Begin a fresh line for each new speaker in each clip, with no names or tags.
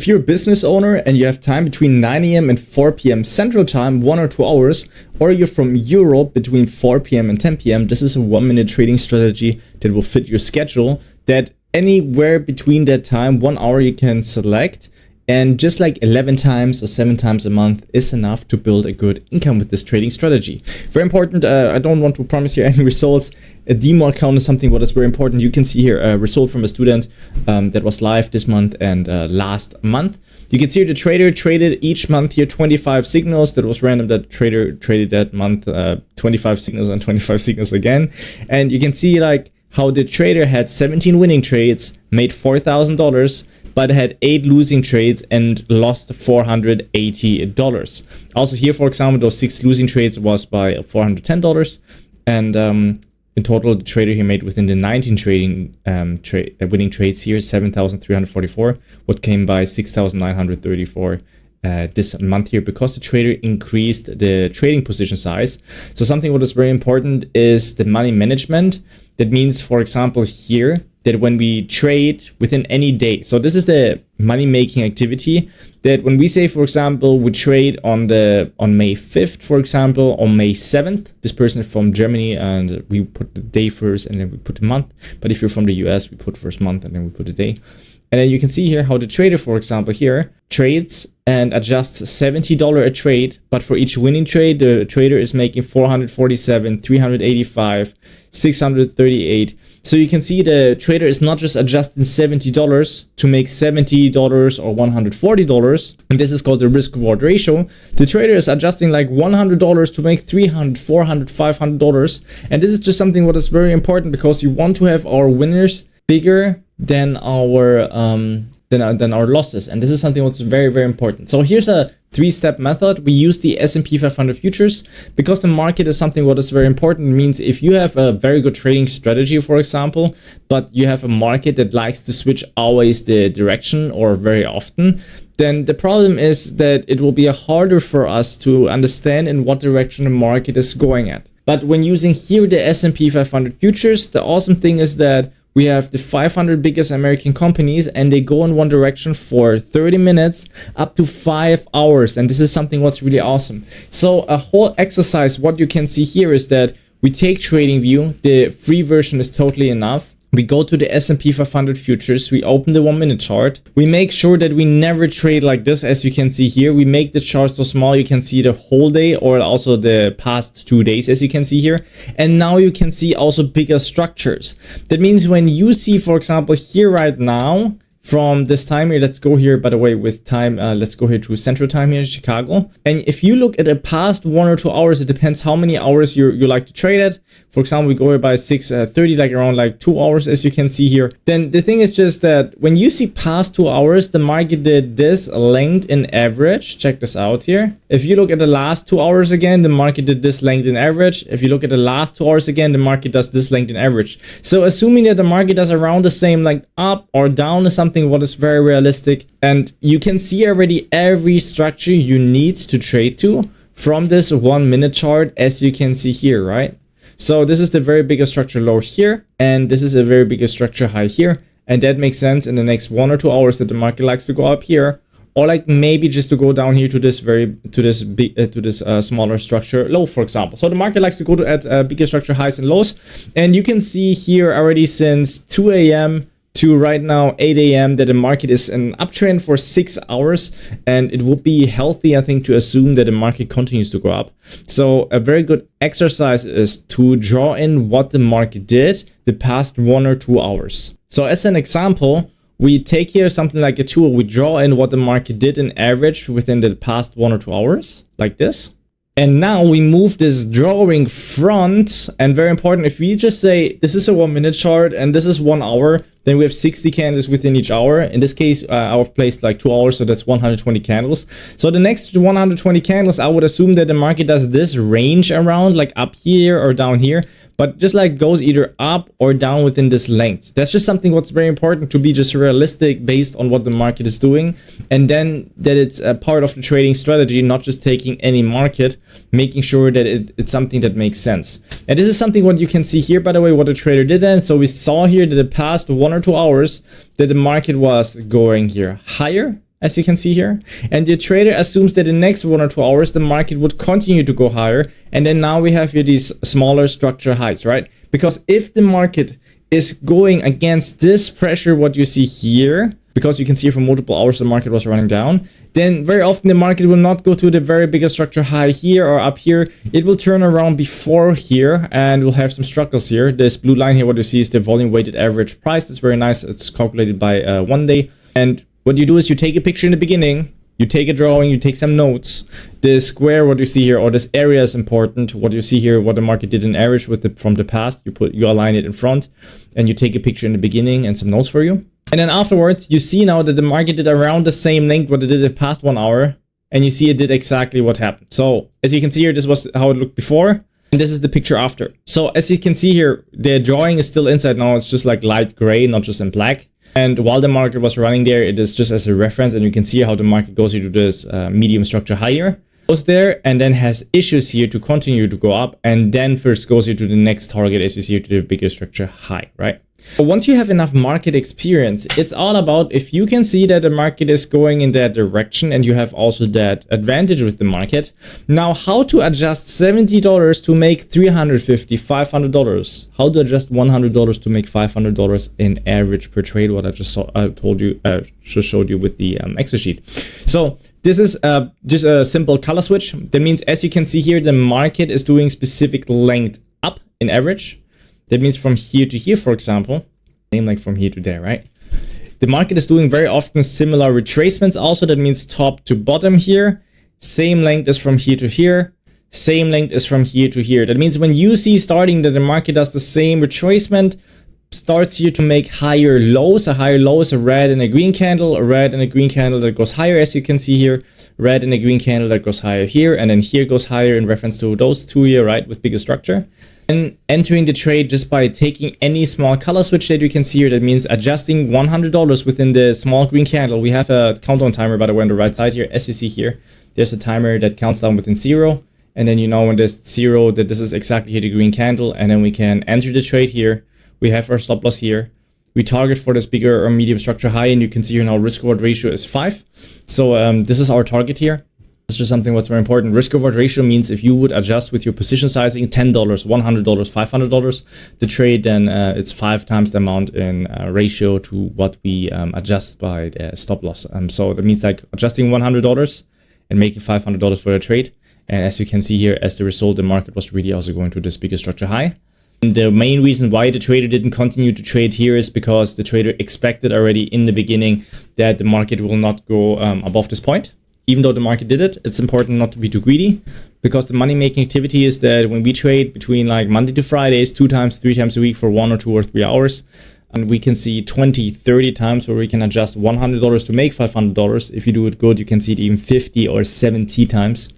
If you're a business owner and you have time between 9 a.m. and 4 p.m. Central Time, 1 or 2 hours, or you're from Europe between 4 p.m. and 10 p.m., this is a 1-minute trading strategy that will fit your schedule, that anywhere between that time, 1 hour you can select. And just like 11 times or 7 times a month is enough to build a good income with this trading strategy. Very important. I don't want to promise you any results. A demo account is something what is very important. You can see here a result from a student that was live this month and last month. You can see here the trader traded each month here 25 signals. That was random. That trader traded that month 25 signals and 25 signals again. And you can see like how the trader had 17 winning trades, made $4,000, but had 8 losing trades and lost $480. Also here, for example, those 6 losing trades was by $410. And in total, the trader he made within the 19 trading winning trades here, 7,344, what came by 6,934 this month here, because the trader increased the trading position size. So something what is very important is the money management. That means, for example, here, that when we trade within any day, so this is the money making activity, that when we say, for example, we trade on May 5th, for example, on May 7th, this person is from Germany and we put the day first and then we put the month. But if you're from the US, we put first month and then we put the day. And then you can see here how the trader, for example, here trades and adjusts $70 a trade. But for each winning trade, the trader is making 447, 385, 638. So you can see the trader is not just adjusting $70 to make $70 or $140. And this is called the risk reward ratio. The trader is adjusting like $100 to make $300, $400, $500. And this is just something what is very important, because you want to have our winners bigger than our losses, and this is something that's very, very important. So here's a 3-step method. We use the S&P 500 futures because the market is something what is very important. It means if you have a very good trading strategy, for example, but you have a market that likes to switch always the direction or very often, then the problem is that it will be harder for us to understand in what direction the market is going at. But when using here the S&P 500 futures, the awesome thing is that we have the 500 biggest American companies and they go in one direction for 30 minutes up to 5 hours. And this is something what's really awesome. So a whole exercise, what you can see here is that we take TradingView. The free version is totally enough. We go to the S&P 500 futures, we open the 1-minute chart. We make sure that we never trade like this, as you can see here. We make the chart so small you can see the whole day or also the past 2 days, as you can see here. And now you can see also bigger structures. That means when you see, for example, here right now, from this time here, let's go here, by the way, with time, let's go here to Central Time here in Chicago. And if you look at the past 1 or 2 hours, it depends how many hours you like to trade at. For example, we go here by 6:30, like around like 2 hours, as you can see here. Then the thing is just that when you see past 2 hours, the market did this length in average. Check this out here. If you look at the last 2 hours again, the market did this length in average. If you look at the last 2 hours again, the market does this length in average. So assuming that the market does around the same length up or down is something what is very realistic. And you can see already every structure you need to trade to from this 1-minute chart, as you can see here, right? So this is the very biggest structure low here, and this is a very biggest structure high here. And that makes sense in the next 1 or 2 hours that the market likes to go up here, or like maybe just to go down here to this smaller structure low, for example. So the market likes to go to at bigger structure highs and lows. And you can see here already since 2 a.m. to right now 8 a.m. that the market is an uptrend for 6 hours, and it would be healthy, I think, to assume that the market continues to go up. So a very good exercise is to draw in what the market did the past 1 or 2 hours. So as an example, we take here something like a tool. We draw in what the market did in average within the past 1 or 2 hours, like this. And now we move this drawing front, and very important, if we just say this is a 1-minute chart and this is 1 hour, then we have 60 candles within each hour. In this case, I've placed like 2 hours, so that's 120 candles. So the next 120 candles, I would assume that the market does this range around, like up here or down here, but just like goes either up or down within this length. That's just something what's very important, to be just realistic based on what the market is doing, and then that it's a part of the trading strategy, not just taking any market, making sure that it's something that makes sense. And this is something what you can see here, by the way, what the trader did then. So we saw here that the past 1 or 2 hours that the market was going here higher as you can see here. And the trader assumes that the next 1 or 2 hours, the market would continue to go higher. And then now we have here these smaller structure highs, right? Because if the market is going against this pressure, what you see here, because you can see from multiple hours the market was running down, then very often the market will not go to the very biggest structure high here or up here. It will turn around before here and we'll have some struggles here. This blue line here, what you see is the volume weighted average price. It's very nice. It's calculated by 1 day. And what you do is you take a picture in the beginning, you take a drawing, you take some notes. The square, what you see here, or this area is important. What you see here, what the market did in average with from the past, you align it in front, and you take a picture in the beginning and some notes for you. And then afterwards, you see now that the market did around the same length what it did in the past 1 hour, and you see it did exactly what happened. So as you can see here, this was how it looked before, and this is the picture after. So as you can see here, the drawing is still inside now. It's just like light gray, not just in black. And while the market was running there, it is just as a reference, and you can see how the market goes into this medium structure higher, goes there, and then has issues here to continue to go up, and then first goes here to the next target, as you see here, to the bigger structure high, right? But once you have enough market experience, it's all about if you can see that the market is going in that direction and you have also that advantage with the market. Now, how to adjust $70 to make $350, $500? How to adjust $100 to make $500 in average per trade? What I just showed you with the Excel sheet. So this is just a simple color switch. That means, as you can see here, the market is doing specific length up in average. That means from here to here, for example, same like from here to there, right? The market is doing very often similar retracements also. That means top to bottom here. Same length is from here to here. Same length is from here to here. That means when you see starting that the market does the same retracement, starts here to make higher lows. A higher low is a red and a green candle, a red and a green candle that goes higher, as you can see here. Red and a green candle that goes higher here, and then here goes higher in reference to those two here, right, with bigger structure. And entering the trade just by taking any small color switch that you can see here. That means adjusting $100 within the small green candle. We have a countdown timer, by the way, on the right side here. As you see here, there's a timer that counts down within 0. And then you know when there's 0 that this is exactly here the green candle. And then we can enter the trade here. We have our stop loss here. We target for this bigger or medium structure high. And you can see here now risk reward ratio is 5. So this is our target here. It's just something what's very important. Risk reward ratio means if you would adjust with your position sizing $10, $100, $500 the trade, then it's 5 times the amount in ratio to what we adjust by the stop loss. So that means like adjusting $100 and making $500 for a trade. And as you can see here, as the result, the market was really also going to this bigger structure high. And the main reason why the trader didn't continue to trade here is because the trader expected already in the beginning that the market will not go above this point. Even though the market did it, it's important not to be too greedy, because the money making activity is that when we trade between like Monday to Fridays, 2 times, 3 times a week for 1 or 2 or 3 hours, and we can see 20, 30 times where we can adjust $100 to make $500. If you do it good, you can see it even 50 or 70 times.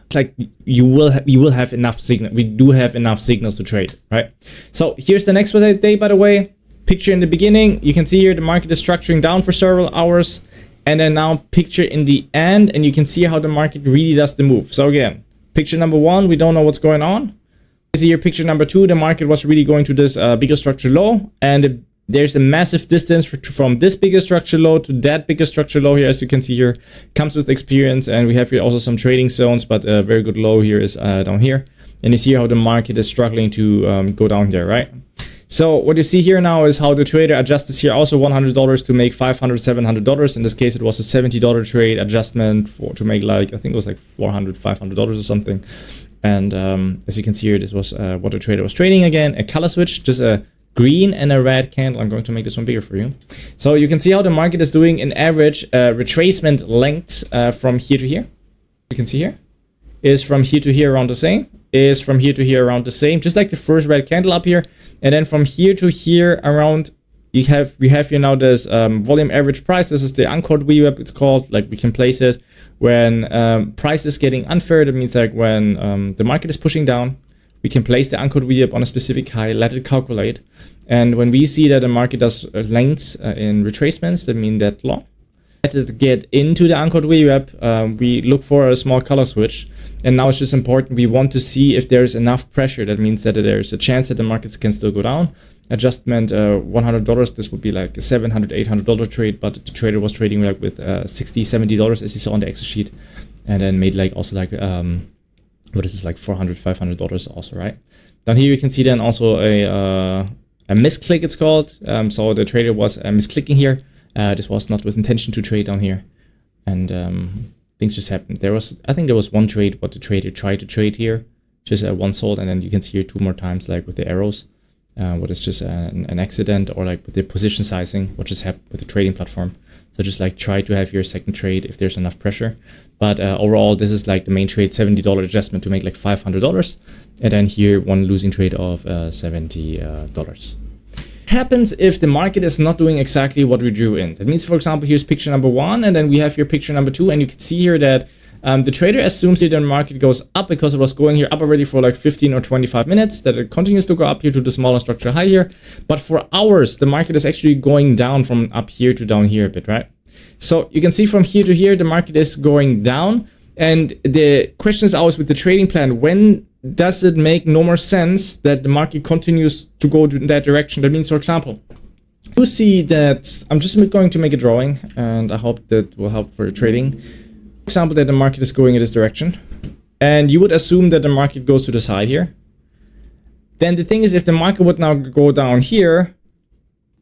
It's like you will have enough signal. We do have enough signals to trade, right? So here's the next day, by the way. Picture in the beginning. You can see here the market is structuring down for several hours. And then now picture in the end, and you can see how the market really does the move. So again, picture number 1, we don't know what's going on. You see here picture number 2, the market was really going to this bigger structure low, and there's a massive distance from this bigger structure low to that bigger structure low here, as you can see here. Comes with experience, and we have here also some trading zones, but a very good low here is down here. And you see how the market is struggling to go down there, right? So what you see here now is how the trader adjusts here also $100 to make $500, $700. In this case, it was a $70 trade adjustment to make like, I think it was like $400, $500 or something. And as you can see here, this was what the trader was trading again, a color switch, just a green and a red candle. I'm going to make this one bigger for you. So you can see how the market is doing an average retracement length from here to here. You can see here is from here to here around the same, is from here to here around the same, just like the first red candle up here. And then from here to here around, we have here now this volume average price. This is the anchored VWAP, it's called. Like we can place it when price is getting unfair. That means like when the market is pushing down, we can place the anchored VWAP on a specific high, let it calculate. And when we see that the market does lengths in retracements, that mean that long, let it get into the anchored VWAP, we look for a small color switch. And now it's just important, we want to see if there's enough pressure. That means that there's a chance that the markets can still go down. adjustment, $100, this would be like a $700, $800 trade, but the trader was trading like with $60, $70 as you saw on the Excel sheet, and then made like also like what is this, like $400, $500 also, right? Down here you can see then also a misclick, it's called. So the trader was misclicking here. This was not with intention to trade down here, and things just happened. I think there was one trade what the trader tried to trade here, just one sold, and then you can see here 2 more times like with the arrows. What is just an accident, or like with the position sizing, what just happened with the trading platform. So just like try to have your second trade if there's enough pressure. But overall, this is like the main trade, $70 adjustment to make like $500. And then here, one losing trade of $70. Happens if the market is not doing exactly what we drew in. That means, for example, here's picture number 1, and then we have here picture number 2, and you can see here that the trader assumes that the market goes up because it was going here up already for like 15 or 25 minutes, that it continues to go up here to the smaller structure high here. But for hours, the market is actually going down from up here to down here a bit, right? So you can see from here to here, the market is going down. And the question is always with the trading plan, when does it make no more sense that the market continues to go in that direction? That means, for example, you see that I'm just going to make a drawing, and I hope that will help for trading. For example, that the market is going in this direction, and you would assume that the market goes to the side here. Then the thing is, if the market would now go down here,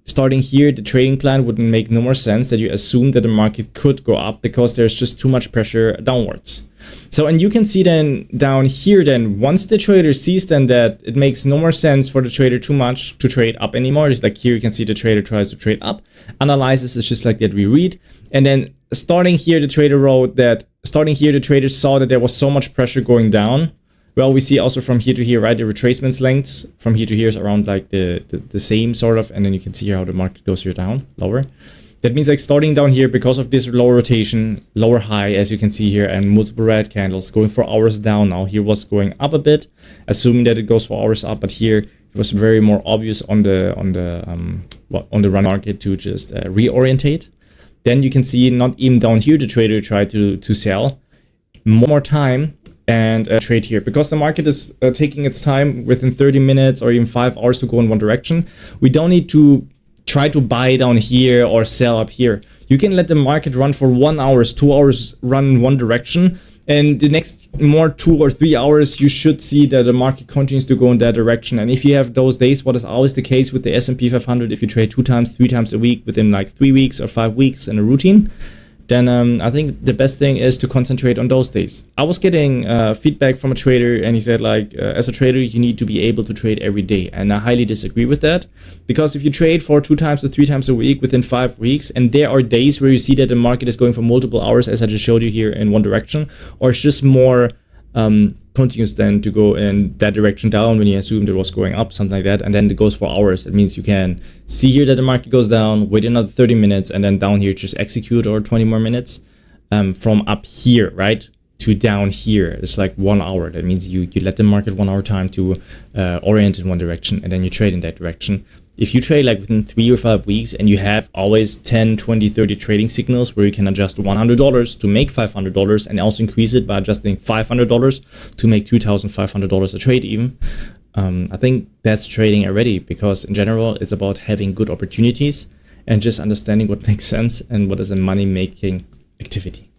starting here, the trading plan would make no more sense, that you assume that the market could go up because there's just too much pressure downwards. So, and you can see then down here, then once the trader sees then that it makes no more sense for the trader too much to trade up anymore, it's like here you can see the trader tries to trade up, analyzes, it's just like that we read, and then starting here, the trader wrote that, starting here, the trader saw that there was so much pressure going down. Well, we see also from here to here, right, the retracements lengths from here to here is around like the same sort of, and then you can see how the market goes here down, lower. That means like starting down here, because of this lower rotation, lower high, as you can see here, and multiple red candles going for hours down. Now here was going up a bit, assuming that it goes for hours up, but here it was very more obvious on the run market to just reorientate. Then you can see not even down here the trader tried to sell more time and trade here, because the market is taking its time within 30 minutes or even 5 hours to go in one direction. We don't need to try to buy down here or sell up here. You can let the market run for 1 hour, 2 hours, run in one direction, and the next more 2 or 3 hours you should see that the market continues to go in that direction. And if you have those days, what is always the case with the S&P 500, if you trade 2 times, 3 times a week within like 3 weeks or 5 weeks in a routine, then I think the best thing is to concentrate on those days. I was getting feedback from a trader, and he said like, as a trader, you need to be able to trade every day. And I highly disagree with that, because if you trade for 2 times or 3 times a week within 5 weeks, and there are days where you see that the market is going for multiple hours, as I just showed you here, in one direction, or it's just more continues then to go in that direction down when you assumed it was going up, something like that, and then it goes for hours. It means you can see here that the market goes down, wait another 30 minutes, and then down here just execute, or 20 more minutes from up here, right, to down here. It's like 1 hour. That means you let the market 1 hour time to orient in one direction, and then you trade in that direction. If you trade like within 3 or 5 weeks, and you have always 10, 20, 30 trading signals where you can adjust $100 to make $500, and also increase it by adjusting $500 to make $2,500 a trade even, I think that's trading already, because in general, it's about having good opportunities and just understanding what makes sense and what is a money-making activity.